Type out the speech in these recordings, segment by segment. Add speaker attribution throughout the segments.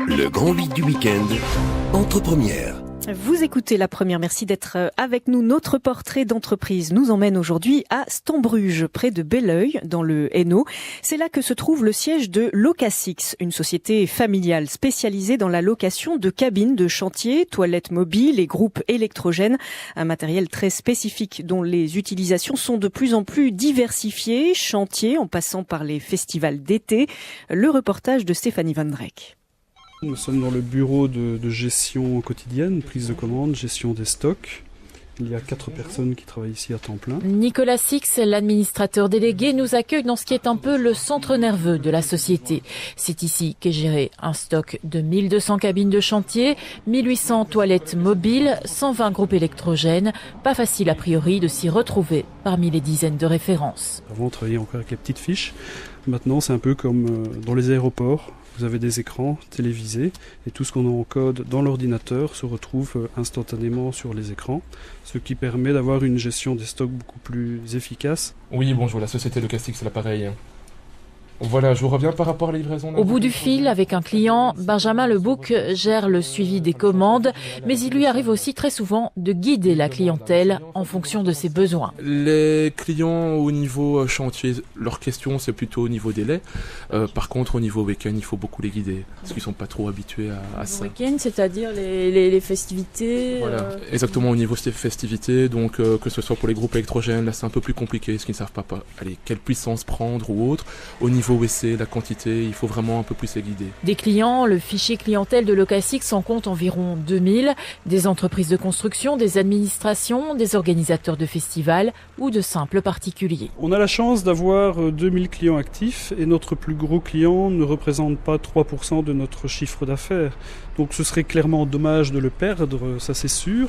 Speaker 1: Le grand 8 du week-end, entre premières.
Speaker 2: Vous écoutez La Première, merci d'être avec nous. Notre portrait d'entreprise nous emmène aujourd'hui à Stambruge, près de Belleuil, dans le Hainaut. C'est là que se trouve le siège de Locasix, une société familiale spécialisée dans la location de cabines de chantier, toilettes mobiles et groupes électrogènes. Un matériel très spécifique dont les utilisations sont de plus en plus diversifiées, chantier en passant par les festivals d'été. Le reportage de Stéphanie Van Drek.
Speaker 3: Nous sommes dans le bureau de gestion quotidienne, prise de commande, gestion des stocks. Il y a 4 personnes qui travaillent ici à temps plein.
Speaker 4: Nicolas Six, l'administrateur délégué, nous accueille dans ce qui est un peu le centre nerveux de la société. C'est ici qu'est géré un stock de 1200 cabines de chantier, 1800 toilettes mobiles, 120 groupes électrogènes. Pas facile a priori de s'y retrouver parmi les dizaines de références.
Speaker 3: Avant, on travaillait encore avec les petites fiches. Maintenant, c'est un peu comme dans les aéroports. Vous avez des écrans télévisés et tout ce qu'on encode dans l'ordinateur se retrouve instantanément sur les écrans, ce qui permet d'avoir une gestion des stocks beaucoup plus efficace.
Speaker 5: Oui, bonjour, la société Locasix, c'est l'appareil. Voilà, je vous reviens par rapport à la livraison.
Speaker 4: Au bout du fil, avec un client, Benjamin Lebouc gère le suivi des commandes, mais il lui arrive aussi très souvent de guider la clientèle en fonction de ses besoins.
Speaker 5: Les clients au niveau chantier, leur question c'est plutôt au niveau délai. Par contre, au niveau week-end, il faut beaucoup les guider, parce qu'ils sont pas trop habitués à ça.
Speaker 4: Week-end, c'est-à-dire les festivités.
Speaker 5: Voilà, exactement au niveau des festivités, donc que ce soit pour les groupes électrogènes, là c'est un peu plus compliqué, parce qu'ils ne savent pas quelle puissance prendre ou autre. Au niveau WC, la quantité, il faut vraiment un peu plus les guider.
Speaker 4: Des clients, le fichier clientèle de Locasix en compte environ 2000, des entreprises de construction, des administrations, des organisateurs de festivals ou de simples particuliers.
Speaker 3: On a la chance d'avoir 2000 clients actifs et notre plus gros client ne représente pas 3% de notre chiffre d'affaires. Donc ce serait clairement dommage de le perdre, ça c'est sûr,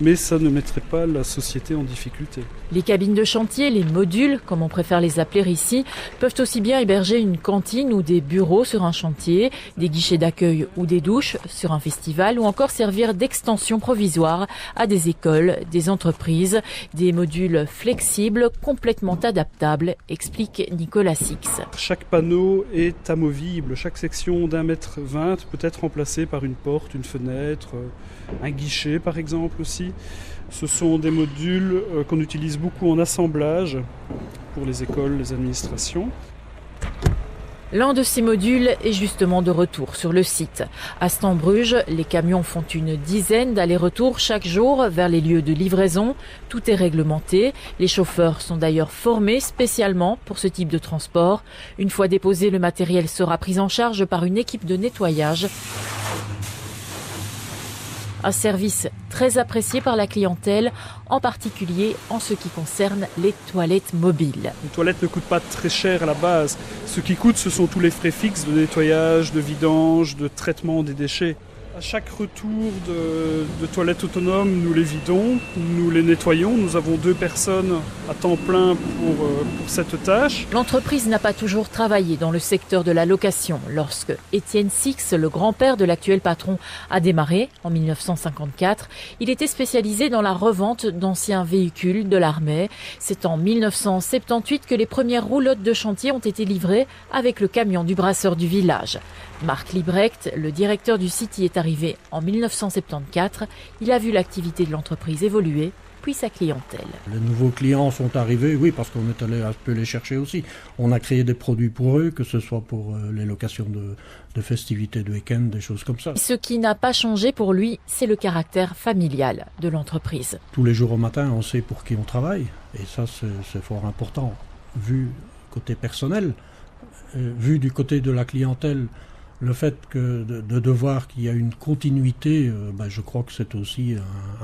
Speaker 3: mais ça ne mettrait pas la société en difficulté.
Speaker 4: Les cabines de chantier, les modules, comme on préfère les appeler ici, peuvent aussi bien héberger une cantine ou des bureaux sur un chantier, des guichets d'accueil ou des douches sur un festival, ou encore servir d'extension provisoire à des écoles, des entreprises, des modules flexibles, complètement adaptables, explique Nicolas Six.
Speaker 3: Chaque panneau est amovible, chaque section d'1,20 m peut être remplacée par une porte, une fenêtre, un guichet par exemple aussi. Ce sont des modules qu'on utilise beaucoup en assemblage pour les écoles, les administrations.
Speaker 4: L'un de ces modules est justement de retour sur le site. À Stambruge, les camions font une dizaine d'allers-retours chaque jour vers les lieux de livraison. Tout est réglementé. Les chauffeurs sont d'ailleurs formés spécialement pour ce type de transport. Une fois déposé, le matériel sera pris en charge par une équipe de nettoyage. Un service très apprécié par la clientèle, en particulier en ce qui concerne les toilettes mobiles.
Speaker 3: Une toilette ne coûte pas très cher à la base. Ce qui coûte, ce sont tous les frais fixes de nettoyage, de vidange, de traitement des déchets. À chaque retour de toilettes autonomes, nous les vidons, nous les nettoyons. Nous avons 2 personnes à temps plein pour cette tâche.
Speaker 4: L'entreprise n'a pas toujours travaillé dans le secteur de la location. Lorsque Étienne Six, le grand-père de l'actuel patron, a démarré en 1954, il était spécialisé dans la revente d'anciens véhicules de l'armée. C'est en 1978 que les premières roulottes de chantier ont été livrées avec le camion du brasseur du village. Marc Librecht, le directeur du site, y est arrivé en 1974. Il a vu l'activité de l'entreprise évoluer, puis sa clientèle.
Speaker 6: Les nouveaux clients sont arrivés, oui, parce qu'on est allé un peu les chercher aussi. On a créé des produits pour eux, que ce soit pour les locations de festivités de week-end, des choses comme ça.
Speaker 4: Ce qui n'a pas changé pour lui, c'est le caractère familial de l'entreprise.
Speaker 6: Tous les jours au matin, on sait pour qui on travaille, et ça c'est fort important. Vu côté personnel, vu du côté de la clientèle, le fait de voir qu'il y a une continuité, je crois que c'est aussi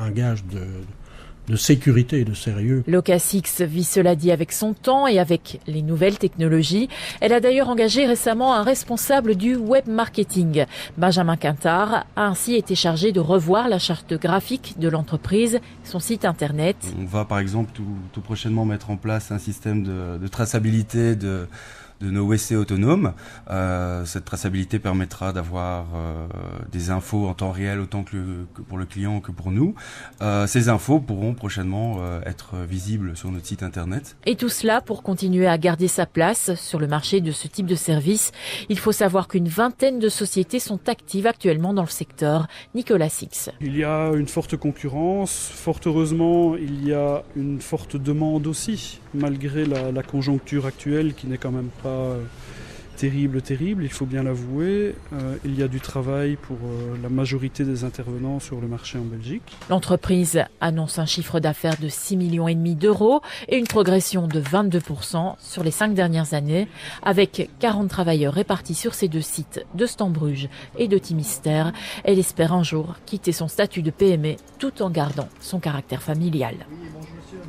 Speaker 6: un gage de sécurité et de sérieux.
Speaker 4: Locasix vit cela dit avec son temps et avec les nouvelles technologies. Elle a d'ailleurs engagé récemment un responsable du web marketing. Benjamin Quintard a ainsi été chargé de revoir la charte graphique de l'entreprise, son site internet.
Speaker 7: On va par exemple tout prochainement mettre en place un système de traçabilité de nos WC autonomes. Cette traçabilité permettra d'avoir des infos en temps réel autant que pour le client que pour nous. Ces infos pourront prochainement être visibles sur notre site internet.
Speaker 4: Et tout cela pour continuer à garder sa place sur le marché de ce type de service. Il faut savoir qu'une vingtaine de sociétés sont actives actuellement dans le secteur. Nicolas Six.
Speaker 3: Il y a une forte concurrence. Fort heureusement, il y a une forte demande aussi, malgré la conjoncture actuelle qui n'est quand même pas terrible, il faut bien l'avouer. Il y a du travail pour la majorité des intervenants sur le marché en Belgique.
Speaker 4: L'entreprise annonce un chiffre d'affaires de 6,5 millions d'euros et une progression de 22% sur les 5 dernières années, avec 40 travailleurs répartis sur ces 2 sites de Stambruge et de Timister. Elle espère un jour quitter son statut de PME tout en gardant son caractère familial.
Speaker 8: Oui, bonjour monsieur.